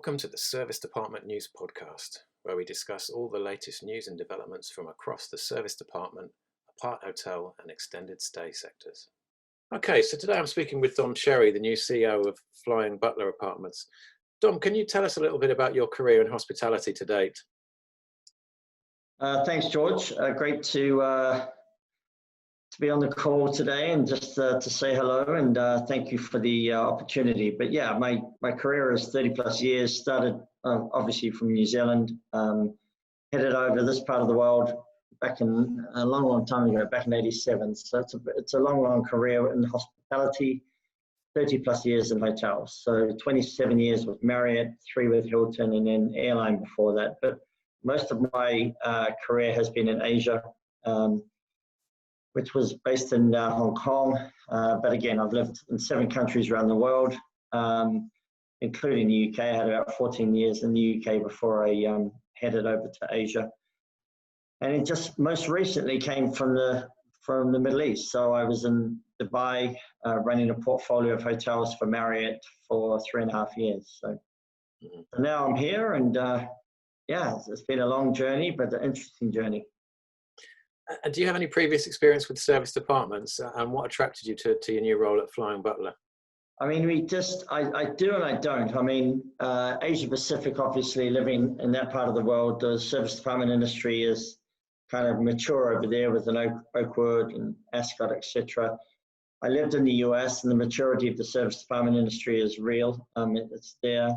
Welcome to the Service Department News Podcast, where we discuss all the latest news and developments from across the service department, apart hotel and extended stay sectors. Okay, so today I'm speaking with Dom Sherry, the new CEO of Flying Butler Apartments. Dom, can you tell us a little bit about your career in hospitality to date? Thanks, George. Great to be on the call today and just to say hello and thank you for the opportunity. But yeah, my career is 30 plus years, started obviously from New Zealand, headed over this part of the world back in a long time ago, back in '87. So it's a long career in hospitality, 30 plus years in hotels. So 27 years with Marriott, 3 with Hilton, and then airline before that. But most of my career has been in Asia, which was based in Hong Kong. But again, I've lived in 7 countries around the world, including the UK. I had about 14 years in the UK before I headed over to Asia. And it just most recently came from the Middle East. So I was in Dubai running a portfolio of hotels for Marriott for 3.5 years. So now I'm here and yeah, it's been a long journey, but an interesting journey. And do you have any previous experience with service departments, and what attracted you to your new role at Flying Butler? I mean, I do and I don't. I mean, Asia Pacific, obviously living in that part of the world, the service department industry is kind of mature over there with an Oakwood and Ascot, etc. I lived in the US and the maturity of the service department industry is real. It's there.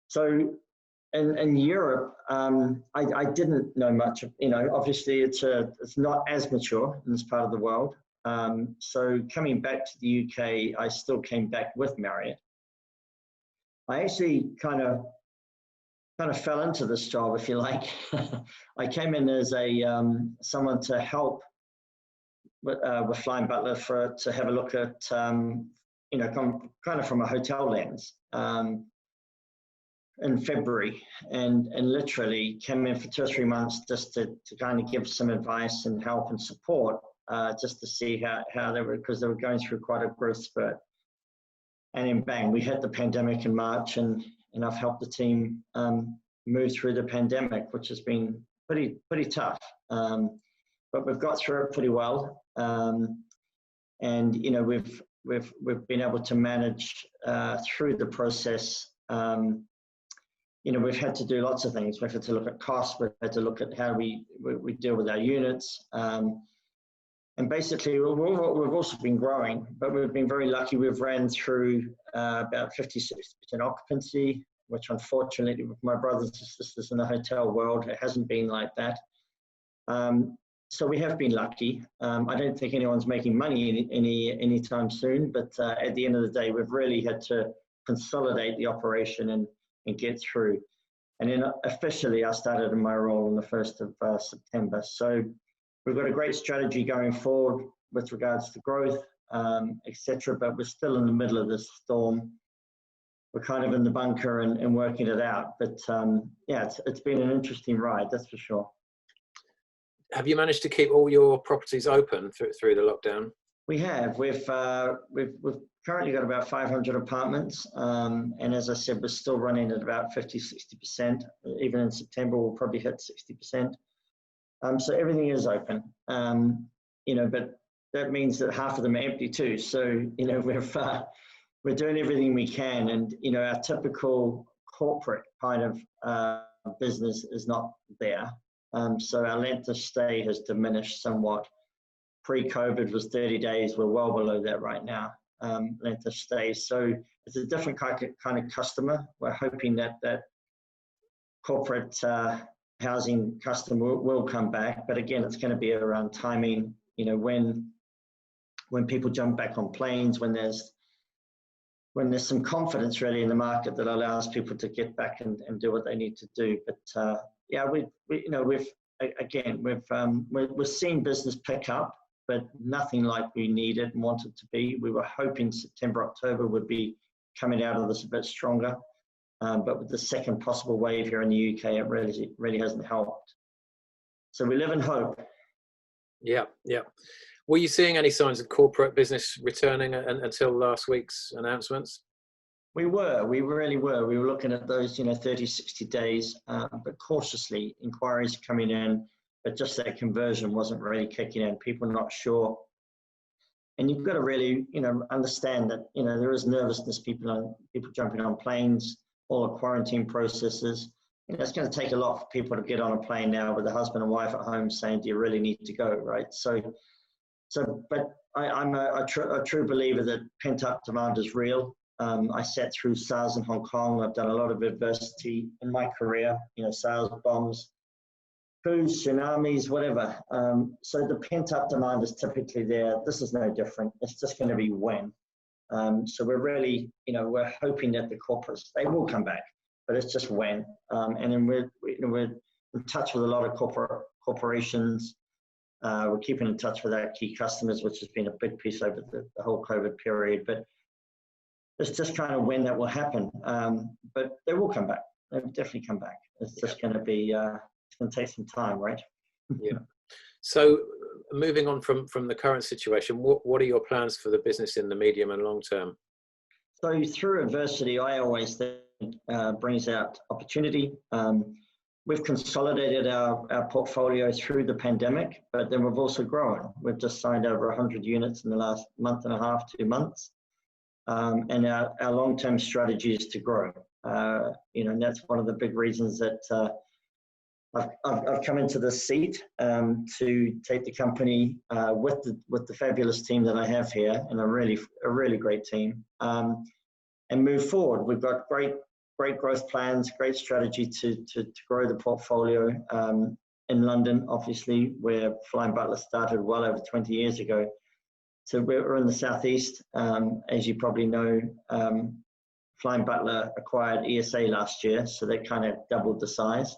So in Europe, I didn't know much. Obviously it's not as mature in this part of the world. So coming back to the UK, I still came back with Marriott. I actually kind of fell into this job, if you like. I came in as someone to help with Flying Butler to have a look at kind of from a hotel lens. In February and literally came in for 2 or 3 months just to kind of give some advice and help and support just to see how they were, because they were going through quite a growth spurt. And then bang, we hit the pandemic in March and I've helped the team move through the pandemic, which has been pretty tough. But we've got through it pretty well. And we've been able to manage through the process. We've had to do lots of things. We've had to look at costs. We've had to look at how we deal with our units. And basically, we've also been growing, but we've been very lucky. We've ran through about 50-60% occupancy, which unfortunately with my brothers and sisters in the hotel world, it hasn't been like that. So we have been lucky. I don't think anyone's making money anytime soon, but at the end of the day, we've really had to consolidate the operation and get through. And then officially I started in my role on the 1st of September. So we've got a great strategy going forward with regards to growth, etc. But we're still in the middle of this storm. We're kind of in the bunker and working it out. But yeah, it's been an interesting ride, that's for sure. Have you managed to keep all your properties open through the lockdown? We have. We've currently got about 500 apartments, and as I said, we're still running at about 50-60%. Even in September, we'll probably hit 60%. So everything is open, but that means that half of them are empty too. So we're doing everything we can, and our typical corporate kind of business is not there. So our length of stay has diminished somewhat. Pre-COVID was 30 days. We're well below that right now, length of stay. So it's a different kind of customer. We're hoping that corporate housing customer will come back. But again, it's going to be around timing, when people jump back on planes, when there's some confidence really in the market that allows people to get back and do what they need to do. But yeah, we're seeing business pick up, but nothing like we needed and wanted to be. We were hoping September, October would be coming out of this a bit stronger. But with the second possible wave here in the UK, it really hasn't helped. So we live in hope. Yeah. Were you seeing any signs of corporate business returning until last week's announcements? We really were. We were looking at those, 30, 60 days, but cautiously, inquiries coming in, but just that conversion wasn't really kicking in. People not sure. And you've got to really, understand that, there is nervousness, people jumping on planes, all the quarantine processes. It's going to take a lot for people to get on a plane now with a husband and wife at home saying, do you really need to go, right? But I'm a true believer that pent-up demand is real. I sat through SARS in Hong Kong. I've done a lot of adversity in my career, SARS bombs, coups, tsunamis, whatever. So the pent-up demand is typically there. This is no different. It's just going to be when. So we're really, we're hoping that the corporates, they will come back, but it's just when. And then we're in touch with a lot of corporations. We're keeping in touch with our key customers, which has been a big piece over the whole COVID period. But it's just kind of when that will happen. But they will come back. They will definitely come back. It's just going to be, it's going to take some time, right? Yeah. So moving on from the current situation, what are your plans for the business in the medium and long term? So through adversity, I always think brings out opportunity. We've consolidated our portfolio through the pandemic, but then we've also grown. We've just signed over 100 units in the last month and a half, 2 months. And our long-term strategy is to grow. And that's one of the big reasons that I've come into this seat to take the company with the fabulous team that I have here, and a really great team, and move forward. We've got great growth plans, great strategy to grow the portfolio in London, obviously, where Flying Butler started well over 20 years ago. So we're in the southeast. As you probably know, Flying Butler acquired ESA last year, so they kind of doubled the size.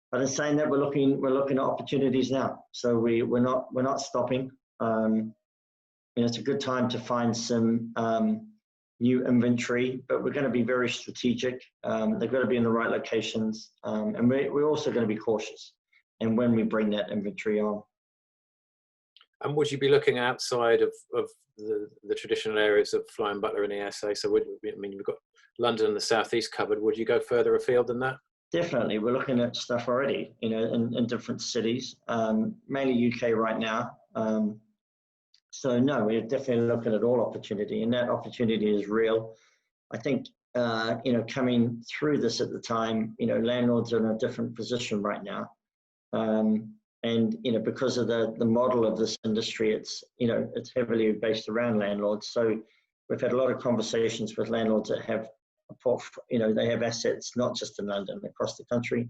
But in saying that, we're looking at opportunities now. So we're not stopping. It's a good time to find some new inventory, but we're going to be very strategic. They've got to be in the right locations, and we're also going to be cautious. And when we bring that inventory on. And would you be looking outside of the traditional areas of Flying Butler and ESA? So we've got London and the southeast covered. Would you go further afield than that? Definitely, we're looking at stuff already, in different cities, mainly UK right now. So no, we're definitely looking at all opportunity, and that opportunity is real. I think, coming through this at the time, landlords are in a different position right now. And, because of the model of this industry, it's heavily based around landlords. So we've had a lot of conversations with landlords that have they have assets not just in London, across the country.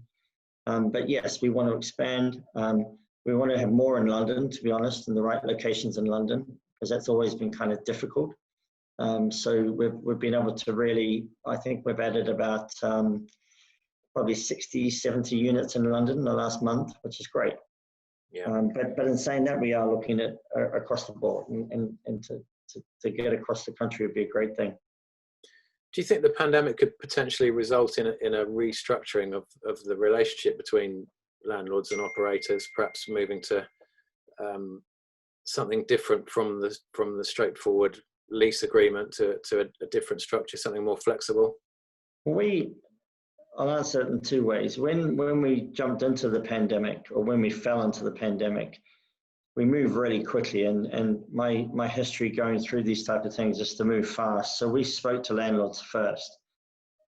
But yes, we want to expand. We want to have more in London, to be honest, in the right locations in London, because that's always been kind of difficult. So we've been able to really, I think we've added about probably 60, 70 units in London in the last month, which is great. Yeah. But in saying that, we are looking at across the board, and to get across the country would be a great thing. Do you think the pandemic could potentially result in a restructuring of the relationship between landlords and operators, perhaps moving to something different from the straightforward lease agreement to a different structure, something more flexible? I'll answer it in two ways. When we jumped into the pandemic, or when we fell into the pandemic, we moved really quickly, and my history going through these type of things is to move fast. So we spoke to landlords first,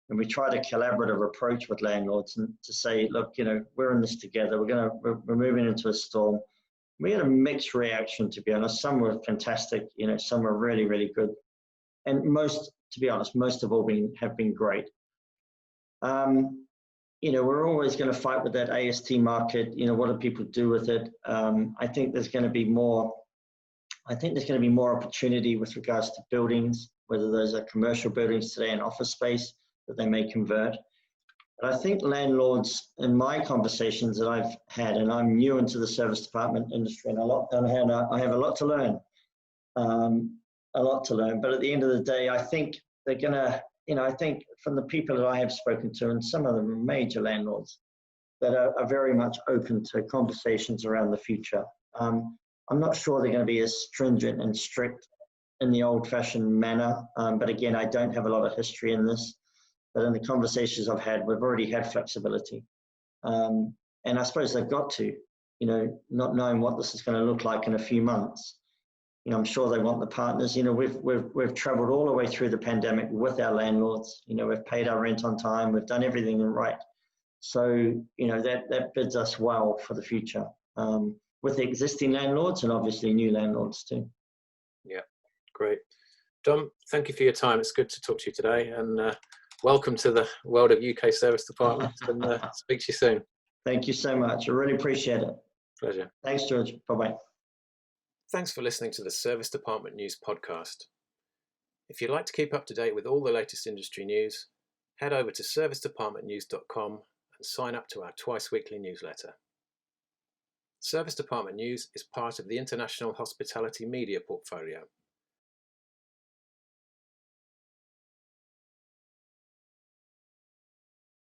and we tried a collaborative approach with landlords and to say, look, we're in this together. We're moving into a storm. We had a mixed reaction, to be honest. Some were fantastic, some were really, really good, and to be honest, most have all have been great. We're always going to fight with that AST market. What do people do with it? I think there's going to be more opportunity with regards to buildings, whether those are commercial buildings today and office space that they may convert. But I think landlords, in my conversations that I've had, and I'm new into the service department industry, and I have a lot to learn. But at the end of the day, I think they're going to, I think from the people that I have spoken to, and some of them are major landlords that are very much open to conversations around the future. I'm not sure they're going to be as stringent and strict in the old-fashioned manner. But again, I don't have a lot of history in this. But in the conversations I've had, we've already had flexibility. And I suppose they've got to, not knowing what this is going to look like in a few months. I'm sure they want the partners. We've travelled all the way through the pandemic with our landlords. We've paid our rent on time. We've done everything right. So, that bids us well for the future with the existing landlords and obviously new landlords too. Yeah, great. Dom, thank you for your time. It's good to talk to you today, and welcome to the world of UK service departments, and speak to you soon. Thank you so much. I really appreciate it. Pleasure. Thanks, George. Bye-bye. Thanks for listening to the Service Department News podcast. If you'd like to keep up to date with all the latest industry news, head over to servicedepartmentnews.com and sign up to our twice-weekly newsletter. Service Department News is part of the International Hospitality Media portfolio,